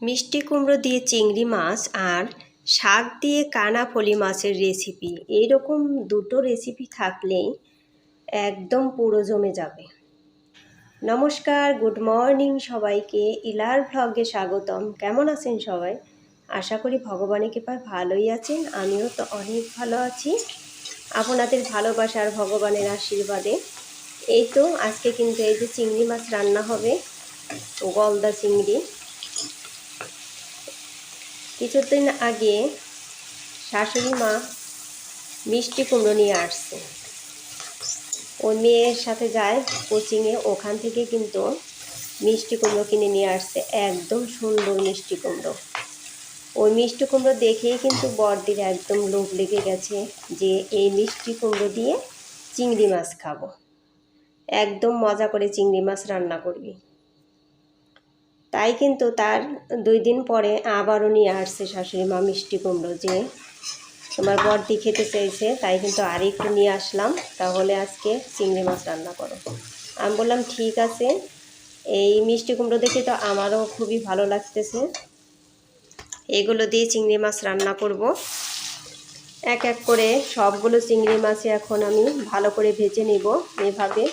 মিষ্টি কুমড়ো দিয়ে চিংড়ি মাছ আর শাক দিয়ে কানাফলি মাছের রেসিপি, এইরকম দুটো রেসিপি থাকলেই একদম পুরো জমে যাবে। নমস্কার, গুড মর্নিং সবাইকে। ইলার ভ্লগে স্বাগতম। কেমন আছেন সবাই? আশা করি ভগবানের কৃপায় ভালোই আছেন। আমিও তো অনেক ভালো আছি আপনাদের ভালোবাসার ভগবানের আশীর্বাদে। এই তো আজকে কিন্তু এই যে চিংড়ি মাছ রান্না হবে, গলদা চিংড়ি। কিছুদিন আগে শাশুড়ি মা মিষ্টি কুমড়ো নিয়ে আসছে। ওই মেয়ের সাথে যায় কোচিংয়ে, ওখান থেকে কিন্তু মিষ্টি কুমড়ো কিনে নিয়ে আসছে। একদম সুন্দর মিষ্টি কুমড়ো। ওই মিষ্টি কুমড়ো দেখেই কিন্তু বড়দির একদম লোভ লেগে গেছে যে এই মিষ্টি কুমড়ো দিয়ে চিংড়ি মাছ খাবো, একদম মজা করে চিংড়ি মাছ রান্না করবি। তাই কিন্তু তার 2 দিন পরে আবারও নিয়ে আসছে শাশুড়ি মা মিষ্টি কুমড়ো, যে তোমার বড়দি খেতে চাইছে, তাই কিন্তু আর একটু নিয়ে আসলাম, তাহলে আজকে চিংড়ি মাছ রান্না করো। আমি বললাম ঠিক আছে। এই মিষ্টি কুমড়ো দেখে তো আমারও খুবই ভালো লাগতেছে। এগুলো দিয়ে চিংড়ি মাছ রান্না করব। এক এক করে সবগুলো চিংড়ি মাছই এখন আমি ভালো করে ভেজে নিব এভাবে।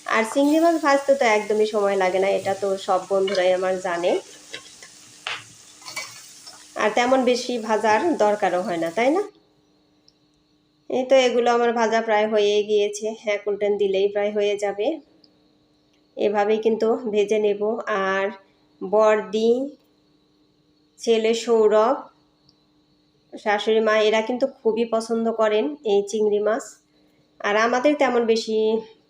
আর চিংড়ি মাছ ভাজতে তো একদমই সময় লাগে না, এটা তো সব বন্ধুরাই আমার জানে। আর তেমন বেশি ভাজার দরকারও হয় না, তাই না? এই তো এগুলো আমার ভাজা প্রায় হয়ে গিয়েছে, এক উল্টেন দিলেই প্রায় হয়ে যাবে। এভাবেই কিন্তু ভেজে নেব। আর বড়দি, ছেলে সৌরভ, শাশুড়ি মা এরা কিন্তু খুবই পছন্দ করেন এই চিংড়ি মাছ। আর আমাদের তেমন বেশি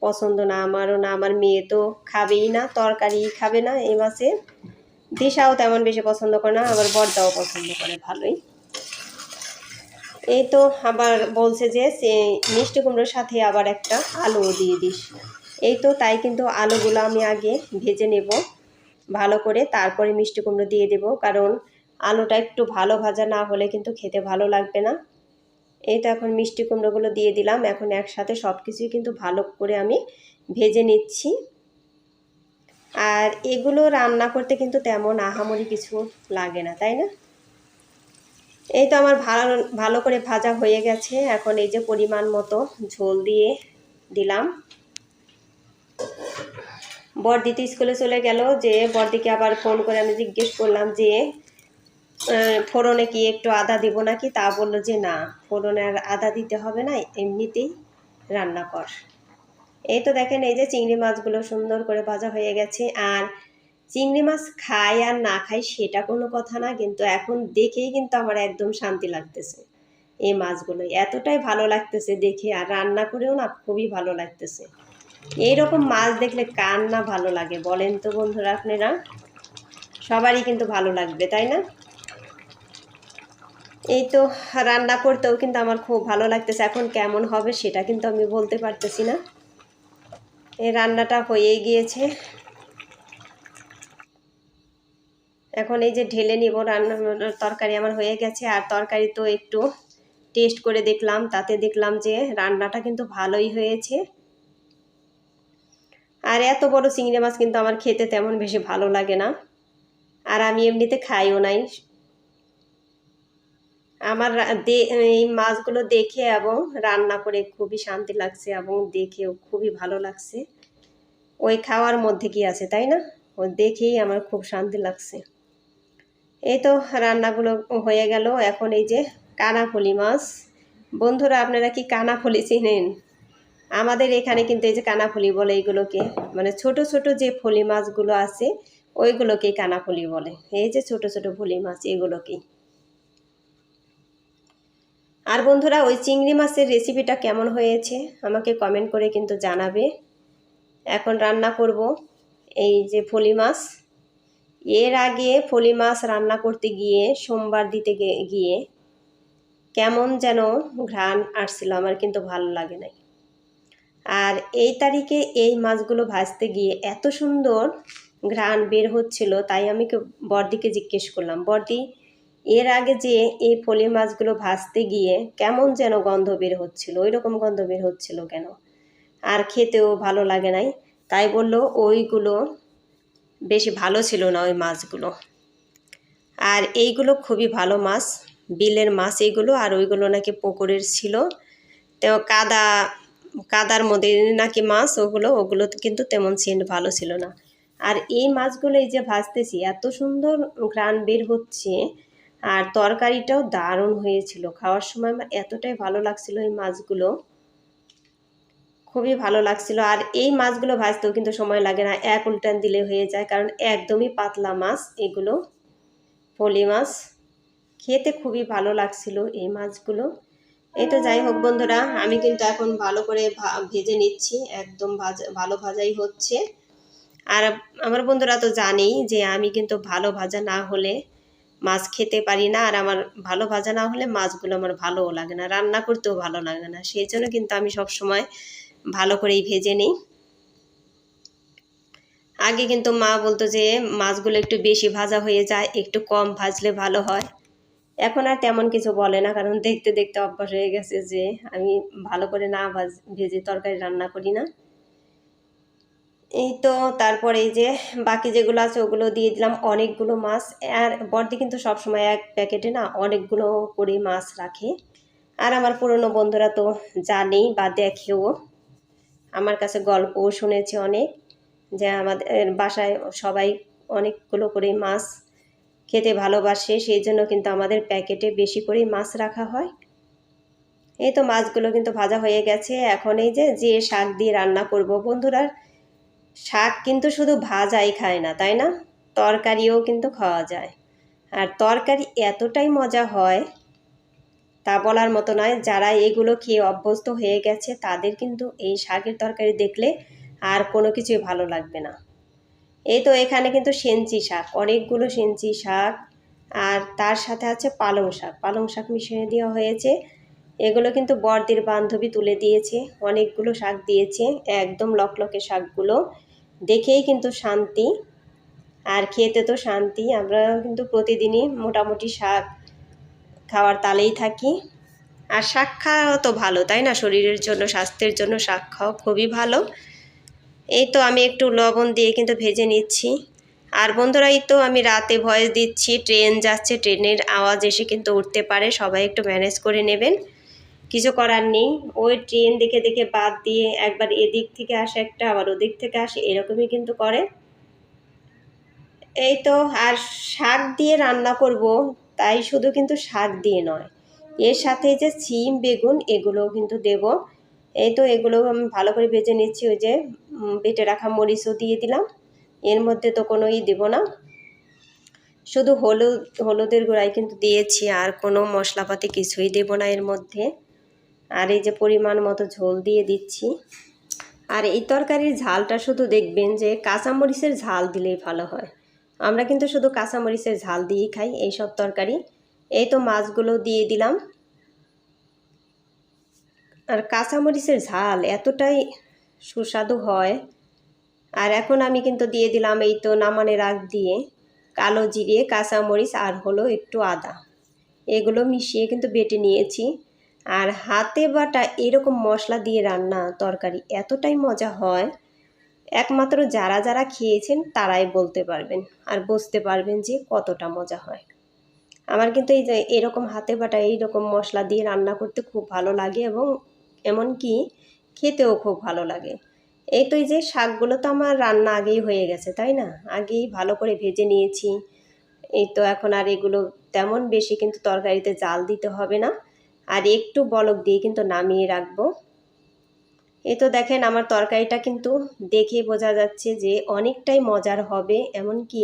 পছন্দ না, আমারও না, আমার মেয়ে তো খাবেই না, তরকারি খাবে না এই মাছের। দিশাও তেমন বেশি পছন্দ করে না, আবার বড়দাও পছন্দ করে ভালোই। এই তো আবার বলছে যে মিষ্টি কুমড়োর সাথে আবার একটা আলুও দিয়ে দিস। এই তো তাই কিন্তু আলুগুলো আমি আগে ভেজে নেব ভালো করে, তারপরে মিষ্টি কুমড়ো দিয়ে দেব, কারণ আলুটা একটু ভালো ভাজা না হলে কিন্তু খেতে ভালো লাগবে না। এই তো এখন মিষ্টি কুমড়োগুলো দিয়ে দিলাম। এখন একসাথে সব কিছুই কিন্তু ভালো করে আমি ভেজে নিচ্ছি। আর এগুলো রান্না করতে কিন্তু তেমন আহামরি কিছু লাগে না, তাই না? এই তো আমার ভালো ভালো করে ভাজা হয়ে গেছে। এখন এই যে পরিমাণ মতো ঝোল দিয়ে দিলাম। বড়দি তো স্কুলে চলে গেল, যে বড়দিকে আবার ফোন করে আমি জিজ্ঞেস করলাম যে ফোড়নে কি একটু আদা দিব নাকি, তা বললো যে না, ফোড়নে আর আদা দিতে হবে না, এমনিতেই রান্না কর। এই তো দেখেন এই যে চিংড়ি মাছগুলো সুন্দর করে ভাজা হয়ে গেছে। আর চিংড়ি মাছ খাই আর না খাই সেটা কোনো কথা না, কিন্তু এখন দেখেই কিন্তু আমার একদম শান্তি লাগতেছে। এই মাছগুলো এতটাই ভালো লাগতেছে দেখে, আর রান্না করেও না খুবই ভালো লাগতেছে। এইরকম মাছ দেখলে কার না ভালো লাগে বলেন তো বন্ধুরা আপনারা? সবারই কিন্তু ভালো লাগবে, তাই না? এই তো রান্না করতেও কিন্তু আমার খুব ভালো লাগতেছে। এখন কেমন হবে সেটা কিন্তু আমি বলতে পারতেছি না। এই রান্নাটা হয়েই গিয়েছে, এখন এই যে ঢেলে নিব। রান্না তরকারি আমার হয়ে গেছে। আর তরকারি তো একটু টেস্ট করে দেখলাম, তাতে দেখলাম যে রান্নাটা কিন্তু ভালোই হয়েছে। আর এত বড় চিংড়ি মাছ কিন্তু আমার খেতে তেমন বেশি ভালো লাগে না, আর আমি এমনিতে খাইও নাই। আমার এই মাছগুলো দেখে এবং রান্না করে খুবই শান্তি লাগছে, এবং দেখেও খুবই ভালো লাগছে। ওই খাওয়ার মধ্যে কি আছে, তাই না? ও দেখেই আমার খুব শান্তি লাগছে। এই তো রান্নাগুলো হয়ে গেল। এখন এই যে কানাফলি মাছ। বন্ধুরা আপনারা কি কানাফলি চিনেন? আমাদের এখানে কিন্তু এই যে কানাফলি বলে এইগুলোকে, মানে ছোট ছোট যে ফলি মাছগুলো আছে ওইগুলোকেই কানাফলি বলে। এই যে ছোট ছোট ফলি মাছ এগুলোকেই। আর বন্ধুরা ওই চিংড়ি মাছের রেসিপিটা কেমন হয়েছে আমাকে কমেন্ট করে কিন্তু জানাবে। এখন রান্না করব এই যে ফলি মাছ। এর আগে ফলি মাছ রান্না করতে গিয়ে, সোমবার দিতে গিয়ে কেমন যেন ঘ্রাণ আসছিল, আমার কিন্তু ভালো লাগে নাই। আর এই তারিখে এই মাছগুলো ভাজতে গিয়ে এত সুন্দর ঘ্রাণ বের হচ্ছিল, তাই আমি বড়দিকে জিজ্ঞেস করলাম, বড়দি এর আগে যে এই ফলি মাছগুলো ভাজতে গিয়ে কেমন যেন গন্ধ বের হচ্ছিল, ওই রকম গন্ধ বের হচ্ছিল কেন, আর খেতেও ভালো লাগে নাই। তাই বললো ওইগুলো বেশি ভালো ছিল না ওই মাছগুলো। আর এইগুলো খুবই ভালো মাছ, বিলের মাছ এইগুলো, আর ওইগুলো নাকি পুকুরের ছিল। তো কাদার মধ্যে নাকি মাছ, ওগুলো কিন্তু তেমন সেন্ট ভালো ছিল না। আর এই মাছগুলো এই যে ভাজতেছি, এত সুন্দর ঘ্রাণ বের হচ্ছে, আর তরকারিটাও দারুণ হয়েছিল। খাওয়ার সময় আমার এতটাই ভালো লাগছিল, এই মাছগুলো খুবই ভালো লাগছিল। আর এই মাছগুলো ভাজতেও কিন্তু সময় লাগে না, এক উল্টান দিলে হয়ে যায়, কারণ একদমই পাতলা মাছ এগুলো, পলি মাছ। খেতে খুবই ভালো লাগছিল এই মাছগুলো। এই তো যাই হোক বন্ধুরা, আমি কিন্তু এখন ভালো করে ভেজে নিচ্ছি, একদম ভালো ভাজাই হচ্ছে। আর আমার বন্ধুরা তো জানেই যে আমি কিন্তু ভালো ভাজা না হলে মাছ খেতে পারি না, আর আমার ভালো ভাজা না হলে মাছগুলো আমার ভালোও লাগে না, রান্না করতেও ভালো লাগে না। সেই জন্য কিন্তু আমি সব সময় ভালো করেই ভেজে নিই। আগে কিন্তু মা বলতো যে মাছগুলো একটু বেশি ভাজা হয়ে যায়, একটু কম ভাজলে ভালো হয়। এখন আর তেমন কিছু বলে না, কারণ দেখতে দেখতে অভ্যাস হয়ে গেছে যে আমি ভালো করে না ভেজে তরকারি রান্না করি না। এই তো তারপরে এই যে বাকি যেগুলো আছে ওগুলো দিয়ে দিলাম, অনেকগুলো মাছ। আর বড়দি কিন্তু সবসময় এক প্যাকেটে না অনেকগুলো করে মাছ রাখে। আর আমার পুরনো বন্ধুরা তো জানেই বা দেখেও, আমার কাছে গল্পও শুনেছে অনেক, যে আমাদের বাসায় সবাই অনেকগুলো করে মাছ খেতে ভালোবাসে, সেই জন্য কিন্তু আমাদের প্যাকেটে বেশি করেই মাছ রাখা হয়। এই তো মাছগুলো কিন্তু ভাজা হয়ে গেছে। এখন এই যে শাক দিয়ে রান্না করব বন্ধুরা। শাক কিন্তু শুধু ভাজাই খায় না, তাই না, তরকারিও কিন্তু খাওয়া যায়। আর তরকারি এতটাই মজা হয় তা বলার মতো নয়। যারা এগুলো খেয়ে অভ্যস্ত হয়ে গেছে তাদের কিন্তু এই শাকের তরকারি দেখলে আর কোনো কিছুই ভালো লাগবে না। এই তো এখানে কিন্তু সেঞ্চি শাক, অনেকগুলো সেঞ্চি শাক, আর তার সাথে আছে পালং শাক মিশিয়ে দেওয়া হয়েছে। এগুলো কিন্তু বড়দির বান্ধবী তুলে দিয়েছে, অনেকগুলো শাক দিয়েছে, একদম লকলকে শাকগুলো, দেখেই কিন্তু শান্তি, আর খেতে তো শান্তি। আমরা কিন্তু প্রতিদিনই মোটামুটি শাক খাওয়ার তালেই থাকি। আর শাক খাওয়া তো ভালো, তাই না, শরীরের জন্য, স্বাস্থ্যের জন্য শাক খাওয়া খুবই ভালো। এই তো আমি একটু লবণ দিয়ে কিন্তু ভেজে নিচ্ছি। আর বন্ধুরা, এই তো আমি রাতে ভয়েস দিচ্ছি, ট্রেন যাচ্ছে, ট্রেনের আওয়াজ এসে কিন্তু উঠতে পারে, সবাই একটু ম্যানেজ করে নেবেন, কিছু করার নেই। ওই ট্রেন দেখে দেখে বাদ দিয়ে একবার এদিক থেকে আসে একটা, আবার ওদিক থেকে আসে, এরকমই কিন্তু করে। এই তো, আর শাক দিয়ে রান্না করব, তাই শুধু কিন্তু শাক দিয়ে নয়, এর সাথে যে সিম বেগুন এগুলোও কিন্তু দেব। এই তো এগুলো আমি ভালো করে ভেজে নিচ্ছি। ওই যে বেটে রাখা মরিচও দিয়ে দিলাম, এর মধ্যে তো কোনোই দেব না, শুধু হলুদের গুঁড়াই কিন্তু দিয়েছি, আর কোনো মশলাপাতি কিছুই দেব না এর মধ্যে। আর এই যে পরিমাণ মতো ঝোল দিয়ে দিচ্ছি। আর এই তরকারির ঝালটা শুধু দেখবেন যে কাঁচামরিচের ঝাল দিলেই ভালো হয়। আমরা কিন্তু শুধু কাঁচামরিচের ঝাল দিয়েই খাই এইসব তরকারি। এই তো মাছগুলো দিয়ে দিলাম, আর কাঁচামরিচের ঝাল এতটাই সুস্বাদু হয়। আর এখন আমি কিন্তু দিয়ে দিলাম, এই তো নামানোর আগ দিয়ে, কালো জিরে, কাঁচামরিচ আর হলো একটু আদা, এগুলো মিশিয়ে কিন্তু বেটে নিয়েছি। আর হাতে বাটা এরকম মশলা দিয়ে রান্না তরকারি এতটাই মজা হয়, একমাত্র যারা যারা খেয়েছেন তারাই বলতে পারবেন আর বুঝতে পারবেন যে কতটা মজা হয়। আমার কিন্তু এই যে এরকম হাতে বাটা এইরকম মশলা দিয়ে রান্না করতে খুব ভালো লাগে, এবং এমনকি খেতেও খুব ভালো লাগে। এই তো এই যে শাকগুলো তো আমার রান্না আগেই হয়ে গেছে, তাই না, আগেই ভালো করে ভেজে নিয়েছি। এই তো এখন আর এগুলো তেমন বেশি কিন্তু তরকারিতে জাল দিতে হবে না, আর একটু বলক দিয়ে কিন্তু নামিয়ে রাখবো। এই তো দেখেন আমার তরকারিটা কিন্তু দেখে বোঝা যাচ্ছে যে অনেকটাই মজার হবে, এমনকি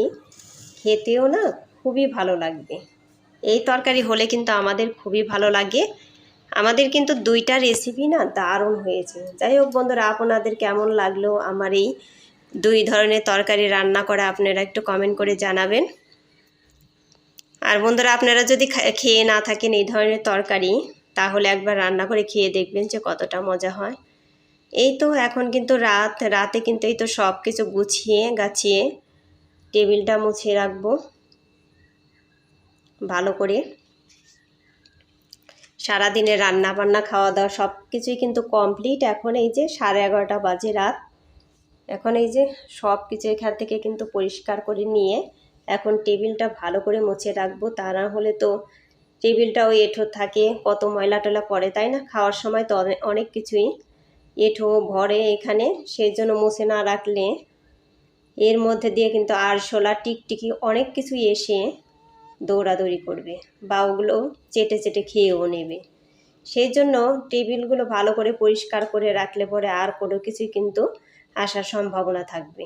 খেতেও না খুবই ভালো লাগবে। এই তরকারি হলে কিন্তু আমাদের খুবই ভালো লাগে। আমাদের কিন্তু দুইটা রেসিপি না দারুণ হয়েছে। যাই হোক বন্ধুরা, আপনাদের কেমন লাগলো আমার এই দুই ধরনের তরকারি রান্না করা, আপনারা একটু কমেন্ট করে জানাবেন। আর বন্ধুরা, আপনারা যদি খেয়ে না থাকেন এই ধরনের তরকারি, তাহলে একবার রান্না করে খেয়ে দেখবেন যে কতটা মজা হয়। এই তো এখন কিন্তু রাতে কিন্তু এই তো সব কিছু গুছিয়ে গাছিয়ে টেবিলটা মুছে রাখবো ভালো করে। সারাদিনের রান্না বান্না খাওয়া দাওয়া সব কিছুই কিন্তু কমপ্লিট। এখন এই যে 11:30 বাজে রাত, এখন এই যে সব কিছু এখান থেকে কিন্তু পরিষ্কার করে নিয়ে এখন টেবিলটা ভালো করে মুছে রাখবো, তা না হলে তো টেবিলটাও এঁঠো থাকে, কত ময়লা টলা পড়ে, তাই না? খাওয়ার সময় তো অনেক কিছুই এঁঠো ভরে এখানে, সেই জন্য মুছে না রাখলে এর মধ্যে দিয়ে কিন্তু আরশোলা টিকটিকি অনেক কিছুই এসে দৌড়াদৌড়ি করবে বা ওগুলো চেটে চেটে খেয়েও নেবে। সেই জন্য টেবিলগুলো ভালো করে পরিষ্কার করে রাখলে পরে আর কোনো কিছুই কিন্তু আসার সম্ভাবনা থাকবে,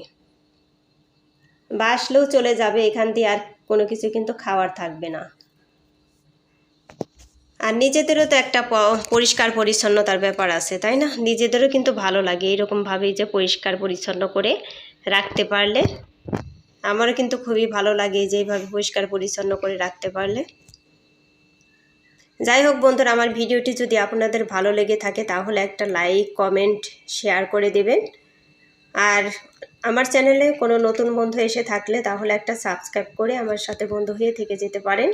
বা আসলেও চলে যাবে, এখান দিয়ে আর কোনো কিছু কিন্তু খাওয়ার থাকবে না। আর নিজেদেরও তো একটা পরিষ্কার পরিচ্ছন্নতার ব্যাপার আছে, তাই না? নিজেদেরও কিন্তু ভালো লাগে এরকমভাবেই যে পরিষ্কার পরিচ্ছন্ন করে রাখতে পারলে। আমারও কিন্তু খুবই ভালো লাগে যে এইভাবে পরিষ্কার পরিচ্ছন্ন করে রাখতে পারলে। যাই হোক বন্ধুরা, আমার ভিডিওটি যদি আপনাদের ভালো লেগে থাকে তাহলে একটা লাইক কমেন্ট শেয়ার করে দেবেন। আর আমার চ্যানেলে কোনো নতুন বন্ধু এসে থাকলে তাহলে একটা সাবস্ক্রাইব করে আমার সাথে বন্ধু হয়ে থেকে যেতে পারেন।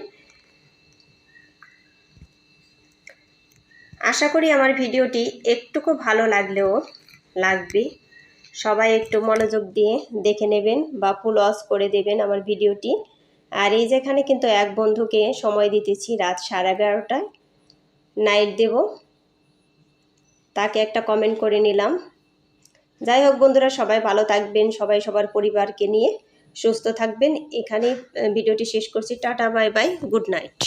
আশা করি আমার ভিডিওটি একটুকু ভালো লাগবে। সবাই একটু মনোযোগ দিয়ে দেখে নেবেন বা ফুল ওয়াচ করে দেবেন আমার ভিডিওটি। আর এই যেখানে কিন্তু এক বন্ধুকে সময় দিতেছি রাত 11:30টায় নাইট দেব, তাকে একটা কমেন্ট করে নিলাম। যাই হোক বন্ধুরা, সবাই ভালো থাকবেন, সবাই সবার পরিবারকে নিয়ে সুস্থ থাকবেন। এখানেই ভিডিওটি শেষ করছি। Tata, bye bye, good night.